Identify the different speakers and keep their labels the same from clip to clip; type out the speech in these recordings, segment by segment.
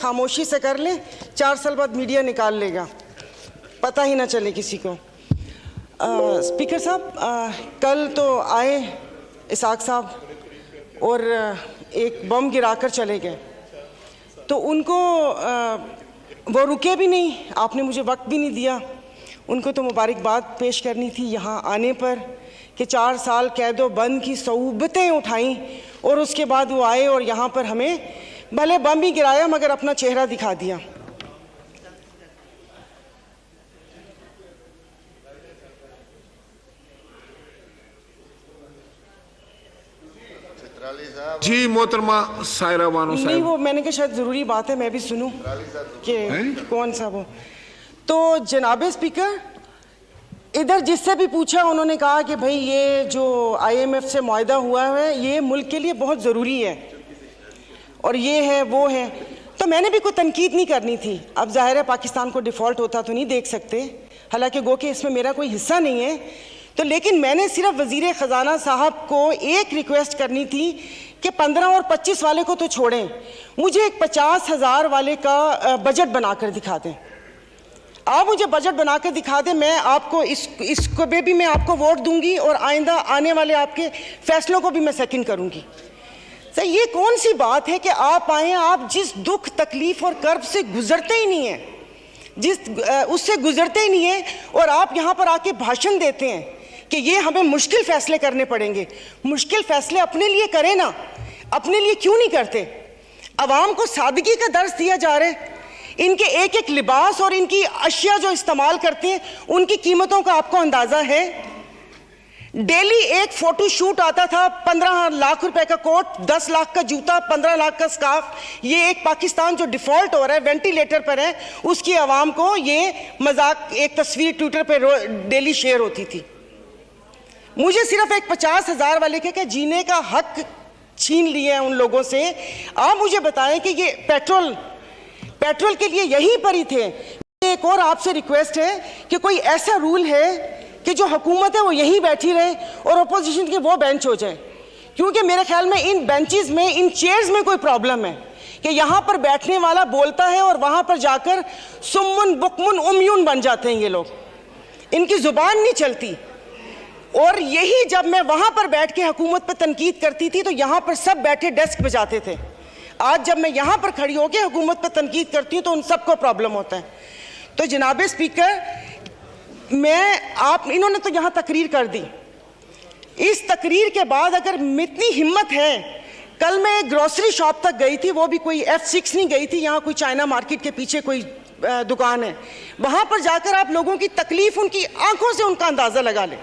Speaker 1: खामोशी से कर लें, 4 साल बाद मीडिया निकाल लेगा, पता ही ना चले किसी को। स्पीकर साहब, कल तो आए इसाक साहब और एक बम गिराकर चले गए, तो उनको वो रुके भी नहीं, आपने मुझे वक्त भी नहीं दिया। उनको तो मुबारकबाद पेश करनी थी यहाँ आने पर कि 4 साल कैदो बंद की सऊबतें उठाईं और उसके बाद वो आए और यहाँ पर हमें भले बम ही गिराया मगर अपना चेहरा दिखा दिया।
Speaker 2: जी मोहतरमा सायरा बानो साहब।
Speaker 1: नहीं, वो मैंने कहा शायद ज़रूरी बात है मैं भी सुनूं कि कौन सा वो। तो जनाबे स्पीकर, इधर जिससे भी पूछा उन्होंने कहा कि भाई ये जो IMF से मुआहदा हुआ है ये मुल्क के लिए बहुत ज़रूरी है और ये है वो है, तो मैंने भी कोई तनकीद नहीं करनी थी। अब जाहिर है पाकिस्तान को डिफ़ॉल्ट होता तो नहीं देख सकते, हालांकि गो कि इसमें मेरा कोई हिस्सा नहीं है, तो लेकिन मैंने सिर्फ वज़ीर ख़जाना साहब को एक रिक्वेस्ट करनी थी कि 15 और 25 वाले को तो छोड़ें, मुझे एक 50,000 वाले का बजट बनाकर दिखा दें। आप मुझे बजट बनाकर दिखा दें, मैं आपको इसको भी मैं आपको वोट दूंगी और आइंदा आने वाले आपके फैसलों को भी मैं सेकंड करूंगी। सर, ये कौन सी बात है कि आप आए, आप जिस दुख तकलीफ और कर्ब से गुजरते ही नहीं हैं, उससे गुजरते ही नहीं हैं, और आप यहाँ पर आके भाषण देते हैं कि ये हमें मुश्किल फैसले करने पड़ेंगे। मुश्किल फैसले अपने लिए करें ना, अपने लिए क्यों नहीं करते? अवाम को सादगी का दर्स दिया जा रहा है, इनके एक एक लिबास और इनकी अशिया जो इस्तेमाल करते हैं उनकी कीमतों का आपको अंदाज़ा है। डेली एक फोटो शूट आता था, 15 लाख रुपए का कोट, 10 लाख का जूता, 15 लाख का स्कार्फ। ये एक पाकिस्तान जो डिफॉल्ट हो रहा है, वेंटिलेटर पर है, उसकी आवाम को ये मजाक, एक तस्वीर ट्विटर पे डेली शेयर होती थी। मुझे सिर्फ एक 50,000 वाले के जीने का हक छीन लिए हैं उन लोगों से। आप मुझे बताएं कि ये पेट्रोल के लिए यहीं पर ही थे। एक और आपसे रिक्वेस्ट है कि कोई ऐसा रूल है कि जो हुकूमत है वो यहीं बैठी रहे और अपोजिशन के वो बेंच हो जाए, क्योंकि मेरे ख्याल में इन बेंचेस में, इन चेयर्स में कोई प्रॉब्लम है कि यहाँ पर बैठने वाला बोलता है और वहाँ पर जाकर सुम्मुन बुकमुन उम्यून बन जाते हैं ये लोग, इनकी जुबान नहीं चलती। और यही जब मैं वहाँ पर बैठ के हुकूमत पर तनकीद करती थी तो यहाँ पर सब बैठे डेस्क बजाते थे। आज जब मैं यहाँ पर खड़ी होकर हुकूमत पर तनकीद करती हूँ तो उन सबको प्रॉब्लम होता है। तो जनाब स्पीकर, इन्होंने तो यहाँ तकरीर कर दी, इस तकरीर के बाद अगर इतनी हिम्मत है, कल मैं एक ग्रोसरी शॉप तक गई थी, वो भी कोई F6 नहीं गई थी, यहाँ कोई चाइना मार्केट के पीछे कोई दुकान है, वहाँ पर जाकर आप लोगों की तकलीफ, उनकी आंखों से उनका अंदाज़ा लगा लें।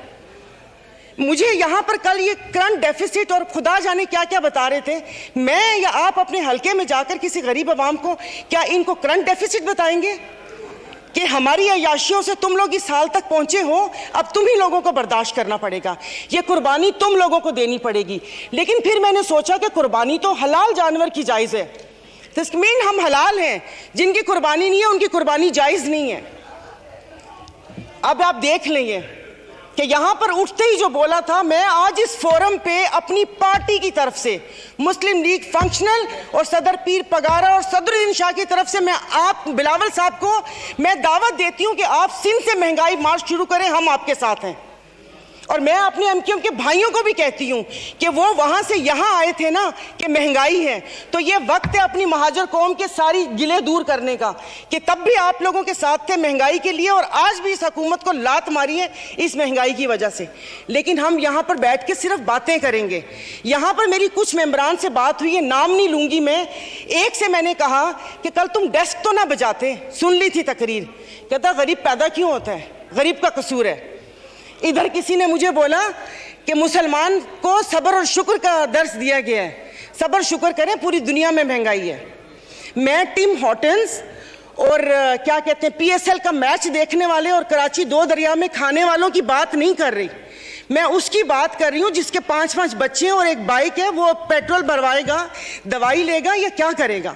Speaker 1: मुझे यहाँ पर कल ये करंट डेफिसिट और खुदा जाने क्या क्या बता रहे थे, मैं या आप अपने हलके में जाकर किसी गरीब आवाम को क्या इनको करंट डेफिसिट बताएंगे कि हमारी अय्याशियों से तुम लोग इस हाल तक पहुंचे हो, अब तुम ही लोगों को बर्दाश्त करना पड़ेगा, ये कुर्बानी तुम लोगों को देनी पड़ेगी। लेकिन फिर मैंने सोचा कि कुर्बानी तो हलाल जानवर की जायज़ है, तस्मीन हम हलाल हैं, जिनकी कुर्बानी नहीं है उनकी कुर्बानी जायज़ नहीं है। अब आप देख लेंगे कि यहाँ पर उठते ही जो बोला था, मैं आज इस फोरम पे अपनी पार्टी की तरफ से, मुस्लिम लीग फंक्शनल और सदर पीर पगारा और सदरुद्दीन शाह की तरफ से, मैं आप बिलावल साहब को मैं दावत देती हूँ कि आप सिंध से महंगाई मार्च शुरू करें, हम आपके साथ हैं। और मैं अपने एमक्यूएम के भाइयों को भी कहती हूँ कि वो वहाँ से यहाँ आए थे ना कि महंगाई है, तो ये वक्त है अपनी महाजर कौम के सारी गिले दूर करने का, कि तब भी आप लोगों के साथ थे महंगाई के लिए और आज भी इस हुकूमत को लात मारी है इस महंगाई की वजह से। लेकिन हम यहाँ पर बैठ के सिर्फ बातें करेंगे। यहाँ पर मेरी कुछ मेंबरान से बात हुई है, नाम नहीं लूँगी मैं। एक से मैंने कहा कि कल तुम डेस्क तो ना बजाते, सुन ली थी तकरीर, कहता गरीब पैदा क्यों होता है, गरीब का कसूर है। इधर किसी ने मुझे बोला कि मुसलमान को सब्र और शुक्र का दर्स दिया गया है, सब्र शुक्र करें, पूरी दुनिया में महंगाई है। मैं टिम हॉटन्स और क्या कहते हैं PSL का मैच देखने वाले और कराची 2 दरिया में खाने वालों की बात नहीं कर रही, मैं उसकी बात कर रही हूँ जिसके 5-5 बच्चे और एक बाइक है, वो पेट्रोल भरवाएगा, दवाई लेगा या क्या करेगा।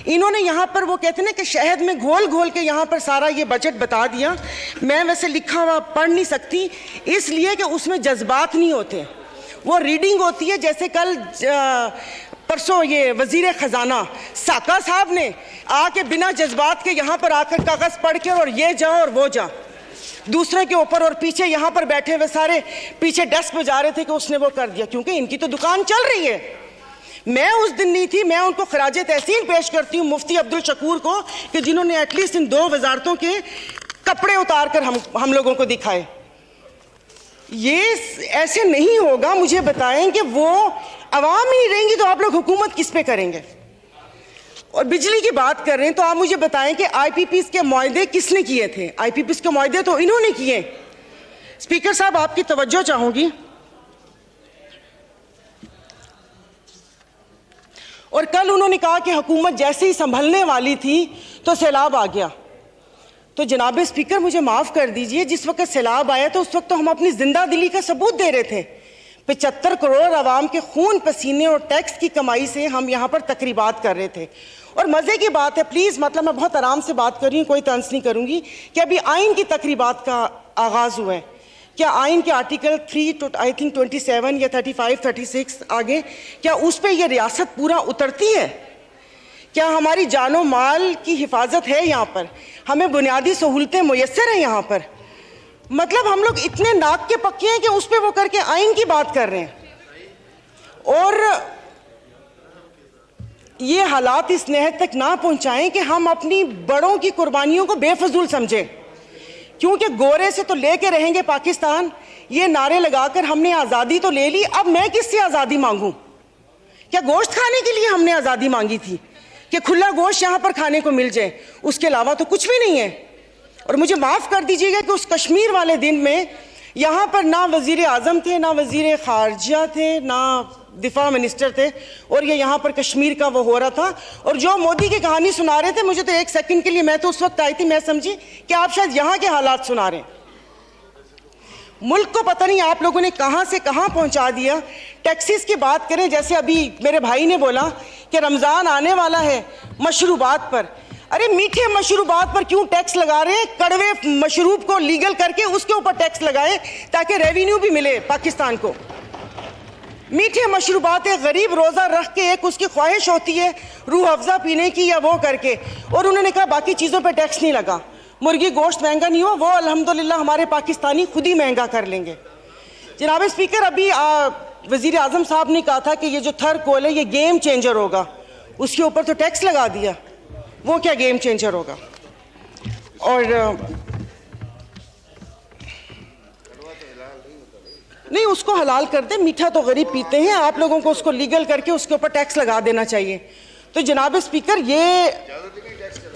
Speaker 1: इन्होंने यहाँ पर वो कहते हैं कि शहद में घोल घोल के यहाँ पर सारा ये बजट बता दिया। मैं वैसे लिखा हुआ पढ़ नहीं सकती इसलिए कि उसमें जज्बात नहीं होते, वो रीडिंग होती है। जैसे कल परसों ये वजीर खजाना साका साहब ने आके बिना जज्बात के यहाँ पर आकर कागज पढ़ के और ये जा और वो जा दूसरे के ऊपर, और पीछे यहाँ पर बैठे हुए सारे पीछे डेस्क बजा रहे थे कि उसने वो कर दिया, क्योंकि इनकी तो दुकान चल रही है। मैं उस दिन नहीं थी, मैं उनको खराजे तहसीन पेश करती हूँ मुफ्ती अब्दुल शकूर को कि जिन्होंने एटलीस्ट इन 2 वजारतों के कपड़े उतार कर हम लोगों को दिखाए। ये ऐसे नहीं होगा। मुझे बताएं कि वो अवाम ही नहीं रहेंगी तो आप लोग हुकूमत किस पे करेंगे? और बिजली की बात कर रहे हैं तो आप मुझे बताएं कि आईपीपीस के मुआहदे किसने किए थे? आईपीपीस के मुआहदे तो इन्होंने किए। स्पीकर साहब, आपकी तवज्जो चाहूंगी। और कल उन्होंने कहा कि हुकूमत जैसे ही संभलने वाली थी तो सैलाब आ गया। तो जनाब स्पीकर, मुझे माफ कर दीजिए, जिस वक्त सैलाब आया तो उस वक्त तो हम अपनी जिंदा दिली का सबूत दे रहे थे। 75 करोड़ आवाम के खून पसीने और टैक्स की कमाई से हम यहाँ पर तकरीबात कर रहे थे। और मजे की बात है, प्लीज, मतलब मैं बहुत आराम से बात कर रही हूँ, कोई तंज नहीं करूंगी, कि अभी आइन की तकरीबात का आगाज हुआ है। क्या आइन के आर्टिकल 3 आई थिंक 27 या 35 36 आगे, क्या उस पर यह रियासत पूरा उतरती है? क्या हमारी जानो माल की हिफाजत है यहाँ पर? हमें बुनियादी सहूलतें मुयस्सर हैं यहाँ पर? मतलब हम लोग इतने नाक के पक्के हैं कि उस पर वो करके आइन की बात कर रहे हैं। और ये हालात इस नहद तक ना पहुंचाएं कि हम अपनी बड़ों की कुर्बानियों को बेफजूल समझें, क्योंकि गोरे से तो लेके रहेंगे पाकिस्तान, ये नारे लगाकर हमने आज़ादी तो ले ली, अब मैं किससे आज़ादी मांगूं? क्या गोश्त खाने के लिए हमने आज़ादी मांगी थी कि खुला गोश्त यहाँ पर खाने को मिल जाए? उसके अलावा तो कुछ भी नहीं है। और मुझे माफ़ कर दीजिएगा कि उस कश्मीर वाले दिन में यहाँ पर ना वज़ीर आज़म थे, ना वज़ीर ख़ारजा थे, ना दिफा मिनिस्टर थे, और ये यहाँ पर कश्मीर का वो हो रहा था। और जो मोदी की कहानी सुना रहे थे, मुझे तो एक सेकंड के लिए, मैं तो उस वक्त आई थी, मैं समझी कि आप शायद यहाँ के हालात सुना रहे हैं। मुल्क को पता नहीं आप लोगों ने कहाँ से कहाँ पहुँचा दिया। टैक्सीज की बात करें, जैसे अभी मेरे भाई ने बोला कि रमज़ान आने वाला है, मशरूबात पर, अरे मीठे मशरूबात पर क्यों टैक्स लगा रहे हैं? कड़वे मशरूब को लीगल करके उसके ऊपर टैक्स लगाएं ताकि रेवेन्यू भी मिले पाकिस्तान को। मीठे मशरूबात, एक गरीब रोज़ा रख के एक उसकी ख्वाहिश होती है रूह अफ़ज़ा पीने की या वो करके, और उन्होंने कहा बाकी चीज़ों पे टैक्स नहीं लगा। मुर्गी गोश्त महंगा नहीं हुआ, वो अल्हम्दुलिल्लाह हमारे पाकिस्तानी खुद ही महंगा कर लेंगे। जनाब स्पीकर, अभी वज़ीर आज़म साहब ने कहा था कि ये जो थर कोल है ये गेम चेंजर होगा, उसके ऊपर तो टैक्स लगा दिया। वो क्या गेम चेंजर होगा? और नहीं, उसको हलाल कर दे, मीठा तो गरीब पीते हैं, आप लोगों को उसको लीगल करके उसके ऊपर टैक्स लगा देना चाहिए। तो जनाब स्पीकर, ये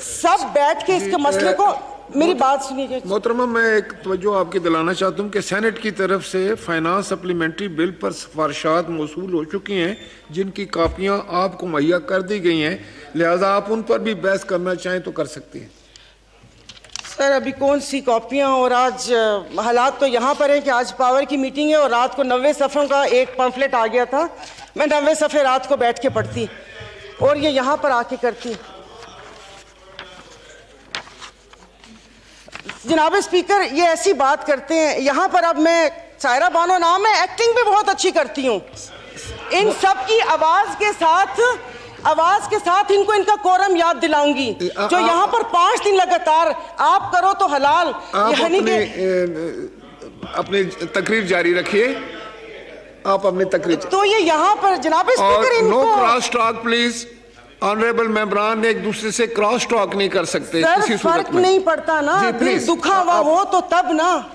Speaker 1: सब बैठ के इसके मसले को, मेरी बात सुनिए
Speaker 2: मोहतरमा, मैं एक तवज्जो आपकी दिलाना चाहता हूँ कि सेनेट की तरफ से फाइनेंस सप्लीमेंट्री बिल पर सिफारिशात मौसूल हो चुकी हैं, जिनकी कापियाँ आपको मुहैया कर दी गई हैं, लिहाजा आप उन पर भी बहस करना चाहें तो कर सकती हैं।
Speaker 1: सर, अभी कौन सी कॉपियाँ? और आज हालात तो यहाँ पर है कि आज पावर की मीटिंग है और रात को 90 सफ़ों का एक पम्फलेट आ गया था। मैं 90 सफ़े रात को बैठ के पढ़ती और ये यहाँ पर आके करती। जनाब स्पीकर, ये ऐसी बात करते हैं यहाँ पर। अब मैं, सायरा बानो नाम है, एक्टिंग भी बहुत अच्छी करती हूँ। इन सब की आवाज़ के साथ इनको इनका कोरम याद दिलाऊंगी। जो यहाँ पर 5 दिन लगातार आप करो तो हलाल, यानी
Speaker 2: अपनी तकरीर जारी रखिए। आप अपनी तकरीर
Speaker 1: तो ये यहाँ पर जनाब speaker,
Speaker 2: no cross talk please. Honourable मेंबरान एक दूसरे से क्रॉस टॉक नहीं कर सकते।
Speaker 1: सर, फर्क नहीं पड़ता ना, दुखा हुआ हो तो तब ना।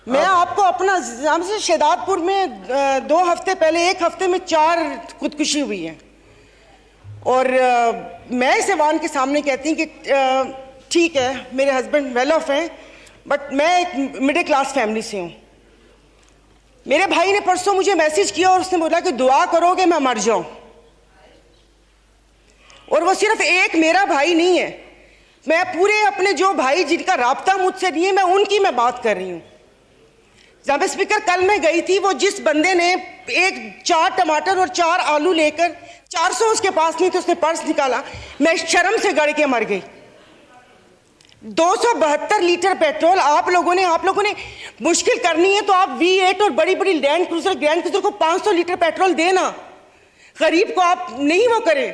Speaker 1: मैं आपको अपना से शेदादपुर में 2 हफ्ते पहले, 1 हफ्ते में 4 खुदकुशी हुई है। और मैं इस ऐवान के सामने कहती हूँ कि ठीक है, मेरे हस्बैंड वेल ऑफ हैं, बट मैं एक मिडिल क्लास फैमिली से हूँ। मेरे भाई ने परसों मुझे मैसेज किया और उसने बोला कि दुआ करोगे मैं मर जाऊं। और वो सिर्फ एक मेरा भाई नहीं है, मैं पूरे अपने जो भाई जिनका राब्ता मुझसे नहीं है, मैं उनकी मैं बात कर रही हूँ। जनाब स्पीकर, कल मैं गई थी, वो जिस बंदे ने 4 टमाटर और 4 आलू लेकर 400 उसके पास नहीं थे, उसने पर्स निकाला, मैं शर्म से गड़ के मर गई। 272 लीटर पेट्रोल आप लोगों ने मुश्किल करनी है तो आप V8 और बड़ी बड़ी ग्रैंड क्रूजर को 500 लीटर पेट्रोल देना। गरीब को आप नहीं वो करें।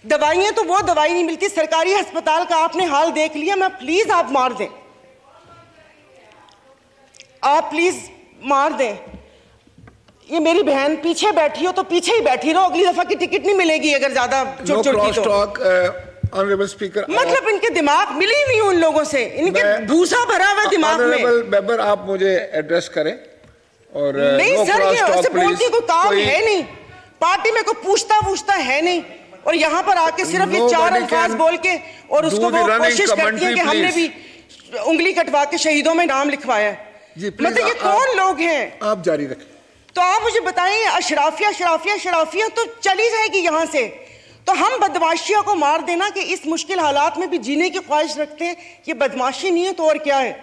Speaker 1: दवाइयां तो वो दवाई नहीं मिलती, सरकारी अस्पताल का आपने हाल देख लिया। मैं प्लीज आप मार दें, आप प्लीज मार दें। ये मेरी बहन पीछे बैठी हो तो पीछे ही बैठी रहो, अगली दफा की टिकट नहीं मिलेगी अगर ज्यादा चोट की तो।
Speaker 2: ऑनरेबल स्पीकर,
Speaker 1: मतलब इनके दिमाग मिली नहीं उन लोगों से, इनके भूसा भरा हुआ दिमाग में।
Speaker 2: ऑनरेबल मेंबर, आप मुझे एड्रेस करें। और
Speaker 1: नहीं सर, ये ऐसे बोलती कोई काम है नहीं, पार्टी में कोई पूछता है नहीं, और यहाँ पर आके सिर्फ ये चार अल्फाज बोल के और उसको वो कोशिश करती है कि हमने भी उंगली कटवा के शहीदों में नाम लिखवाया है। मतलब ये कौन लोग हैं?
Speaker 2: आप जारी रखें।
Speaker 1: तो आप मुझे बताइए, अशराफिया तो चली जाएगी यहाँ से, तो हम बदमाशियों को मार देना कि इस मुश्किल हालात में भी जीने की ख्वाहिश रखते हैं, ये बदमाशी नहीं है तो और क्या है?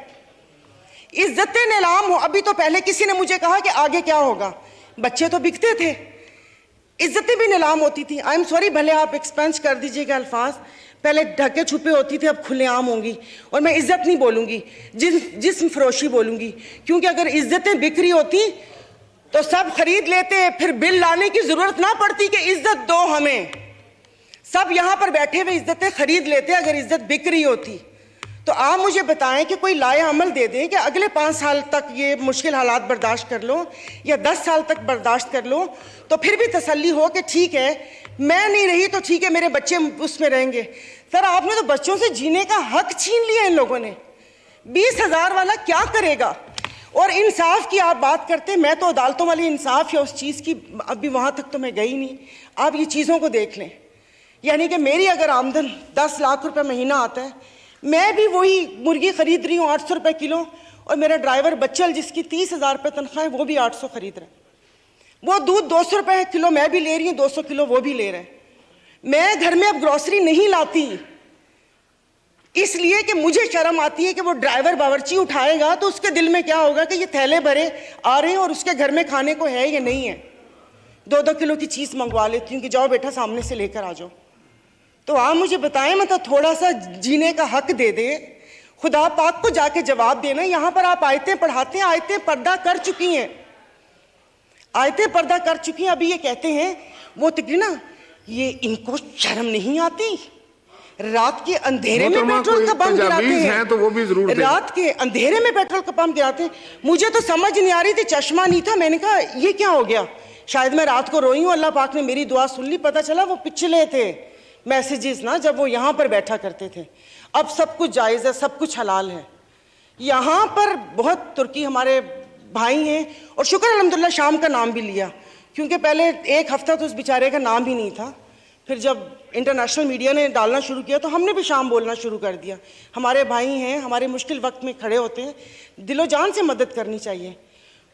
Speaker 1: इज्जतें नीलाम हो। अभी तो पहले किसी ने मुझे कहा कि आगे क्या होगा, बच्चे तो बिकते थे, इज्जतें भी नीलाम होती थी। आई एम सॉरी, भले आप एक्सपेंस कर दीजिएगा अल्फाज, पहले ढके छुपे होती थी, अब खुलेआम होंगी। और मैं इज्जत नहीं बोलूंगी, जिस्म फरोशी बोलूंगी, क्योंकि अगर इज्जतें बिक्री होती तो सब खरीद लेते, फिर बिल लाने की जरूरत ना पड़ती कि इज्जत दो हमें। सब यहां पर बैठे हुए इज्जतें खरीद लेते अगर इज्जत बिक्री होती। तो आप मुझे बताएं कि कोई लाए अमल दे दें कि अगले 5 साल तक ये मुश्किल हालात बर्दाश्त कर लो, या 10 साल तक बर्दाश्त कर लो, तो फिर भी तसल्ली हो कि ठीक है, मैं नहीं रही तो ठीक है, मेरे बच्चे उसमें रहेंगे। सर, आपने तो बच्चों से जीने का हक छीन लिया इन लोगों ने। 20,000 वाला क्या करेगा? और इंसाफ की आप बात करते हैं, मैं तो अदालतों वाली इंसाफ या उस चीज़ की अभी वहाँ तक तो मैं गई नहीं। आप ये चीज़ों को देख लें, यानी कि मेरी अगर आमदन 10 लाख रुपए महीना आता है, मैं भी वही मुर्गी खरीद रही हूँ 800 रुपये किलो, और मेरा ड्राइवर बच्चल जिसकी 30,000 रुपये तनख्वाह है वो भी 800 खरीद रहा है। वो दूध 200 रुपये किलो मैं भी ले रही हूँ, 200 किलो वो भी ले रहे हैं। मैं घर में अब ग्रोसरी नहीं लाती इसलिए कि मुझे शर्म आती है कि वो ड्राइवर बावर्ची उठाएगा तो उसके दिल में क्या होगा कि ये थैले भरे आ रहे हैं और उसके घर में खाने को है या नहीं है। 2-2 किलो की चीज़ मंगवा लेती हूँ कि जाओ बेटा सामने से लेकर आ जाओ। तो आप मुझे बताएं, मतलब थोड़ा सा जीने का हक दे दे, खुदा पाक को जाके जवाब देना। यहाँ पर आप आयतें पढ़ाते हैं, आयतें पर्दा कर चुकी हैं, आयतें पर्दा कर चुकी हैं। अभी ये कहते हैं वो तकरी ना, ये इनको शर्म नहीं आती, रात के अंधेरे में पेट्रोल का पंप गिराते हैं,
Speaker 2: तो वो भी जरूर
Speaker 1: रात के अंधेरे में पेट्रोल का पंप गिराते हैं। मुझे तो समझ नहीं आ रही थी, चश्मा नहीं था, मैंने कहा ये क्या हो गया, शायद मैं रात को रोई हूँ, अल्लाह पाक ने मेरी दुआ सुन ली। पता चला वो पिछले थे मैसेजेस ना, जब वो यहाँ पर बैठा करते थे। अब सब कुछ जायज़ है, सब कुछ हलाल है। यहाँ पर बहुत तुर्की हमारे भाई हैं, और शुक्र अल्हम्दुलिल्लाह शाम का नाम भी लिया, क्योंकि पहले 1 हफ्ता तो उस बेचारे का नाम ही नहीं था। फिर जब इंटरनेशनल मीडिया ने डालना शुरू किया तो हमने भी शाम बोलना शुरू कर दिया। हमारे भाई हैं, हमारे मुश्किल वक्त में खड़े होते हैं, दिलो जान से मदद करनी चाहिए।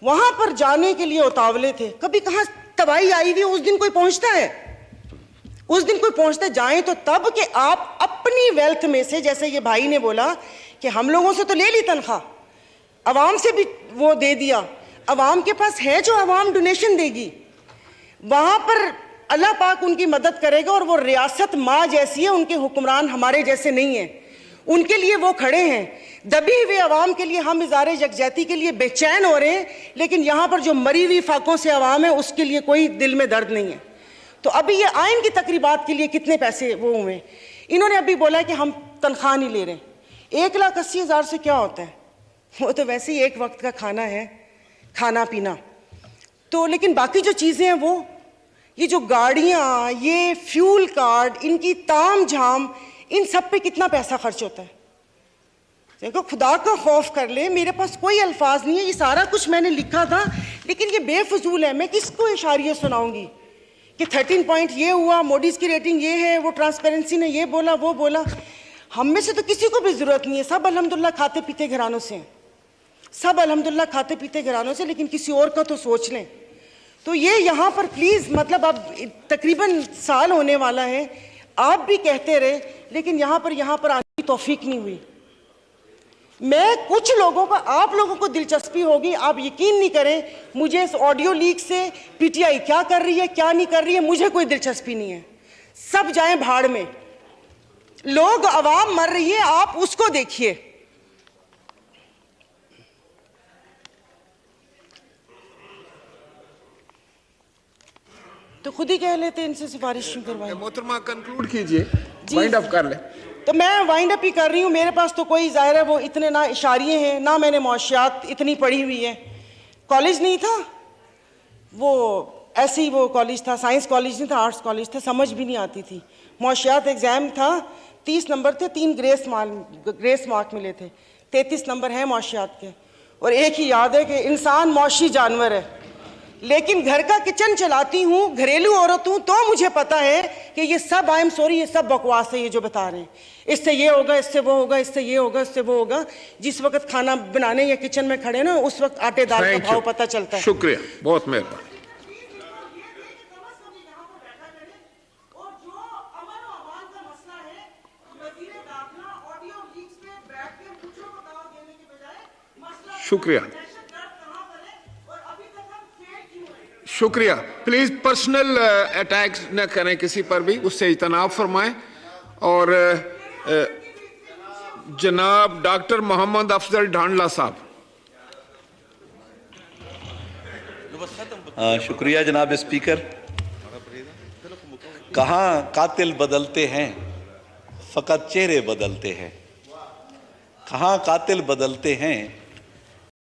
Speaker 1: वहाँ पर जाने के लिए उतावले थे, कभी कहाँ तबाही आई हुई उस दिन कोई पहुँचता है, उस दिन कोई पहुँचता जाए तो तब कि आप अपनी वेल्थ में से, जैसे ये भाई ने बोला कि हम लोगों से तो ले ली तनख्वाह, अवाम से भी वो दे दिया, अवाम के पास है जो अवाम डोनेशन देगी, वहाँ पर अल्लाह पाक उनकी मदद करेगा। और वो रियासत माँ जैसी है, उनके हुक्मरान हमारे जैसे नहीं हैं, उनके लिए वो खड़े हैं। दबी हुए अवाम के लिए हम इज़ारे यकजहती के लिए बेचैन हो रहे हैं, लेकिन यहाँ पर जो मरी हुई फाकों से अवाम है उसके लिए कोई दिल में दर्द नहीं है। तो अभी ये आइन की तकरीबात के लिए कितने पैसे वो हुए, इन्होंने अभी बोला कि हम तनख्वाह नहीं ले रहे। 1,80,000 से क्या होता है, वो तो वैसे ही एक वक्त का खाना है, खाना पीना तो। लेकिन बाकी जो चीज़ें हैं वो, ये जो गाड़ियाँ, ये फ्यूल कार्ड, इनकी ताम झाम, इन सब पे कितना पैसा खर्च होता है। देखो, खुदा का खौफ कर ले, मेरे पास कोई अल्फाज नहीं है, ये सारा कुछ मैंने लिखा था लेकिन ये बेफजूल है। मैं किसको इशारिया सुनाऊंगी कि 13 पॉइंट ये हुआ, मोडीज की रेटिंग ये है, वो ट्रांसपेरेंसी ने ये बोला वो बोला। हम में से तो किसी को भी जरूरत नहीं है, सब अल्हम्दुलिल्लाह खाते पीते घरानों से हैं, सब अल्हम्दुलिल्लाह खाते पीते घरानों से, लेकिन किसी और का तो सोच लें। तो ये यहाँ पर प्लीज़, मतलब अब तकरीबन साल होने वाला है, आप भी कहते रहे, लेकिन यहाँ पर आने की तौफीक नहीं हुई। मैं कुछ लोगों का, आप लोगों को दिलचस्पी होगी, आप यकीन नहीं करें, मुझे इस ऑडियो लीक से पीटीआई क्या कर रही है क्या नहीं कर रही है मुझे कोई दिलचस्पी नहीं है। सब जाएं भाड़ में, लोग, अवाम मर रही है, आप उसको देखिए। तो तो खुद ही कह लेते इनसे सिफारिश क्यों करवाई।
Speaker 2: मोहतरमा कंक्लूड कीजिए, वाइंड अप कर ले।
Speaker 1: तो मैं वाइंड अप ही कर रही हूँ। मेरे पास तो कोई ज़ाहिर है वो इतने ना इशारिये हैं, ना मैंने मुआशियात इतनी पढ़ी हुई है। कॉलेज नहीं था वो, ऐसे ही वो कॉलेज था, साइंस कॉलेज नहीं था, आर्ट्स कॉलेज था, समझ भी नहीं आती थी। मुआशियात एग्ज़ाम था, 30 नंबर थे, 3 ग्रेस मार्क मिले थे, 33 नंबर हैं मुआशियात के। और एक ही याद है कि इंसान मौशी जानवर है, लेकिन घर का किचन चलाती हूँ, घरेलू औरत हूँ, तो मुझे पता है कि ये सब, आई एम सॉरी, ये सब बकवास है ये जो बता रहे हैं। इससे ये होगा, इससे वो होगा, इससे ये होगा, इससे वो होगा। जिस वक्त खाना बनाने या किचन में खड़े ना, उस वक्त आटे दाल का भाव पता चलता है।
Speaker 2: शुक्रिया, बहुत मेहरबानी। शुक्रिया, शुक्रिया। प्लीज पर्सनल अटैक न करें किसी पर भी, उससे इजतनाब फरमाएं। और जनाब डॉक्टर मोहम्मद अफजल ढांडला साहब।
Speaker 3: शुक्रिया जनाब स्पीकर। कहाँ कातिल बदलते हैं, फ़कत चेहरे बदलते हैं। कहाँ कातिल बदलते हैं,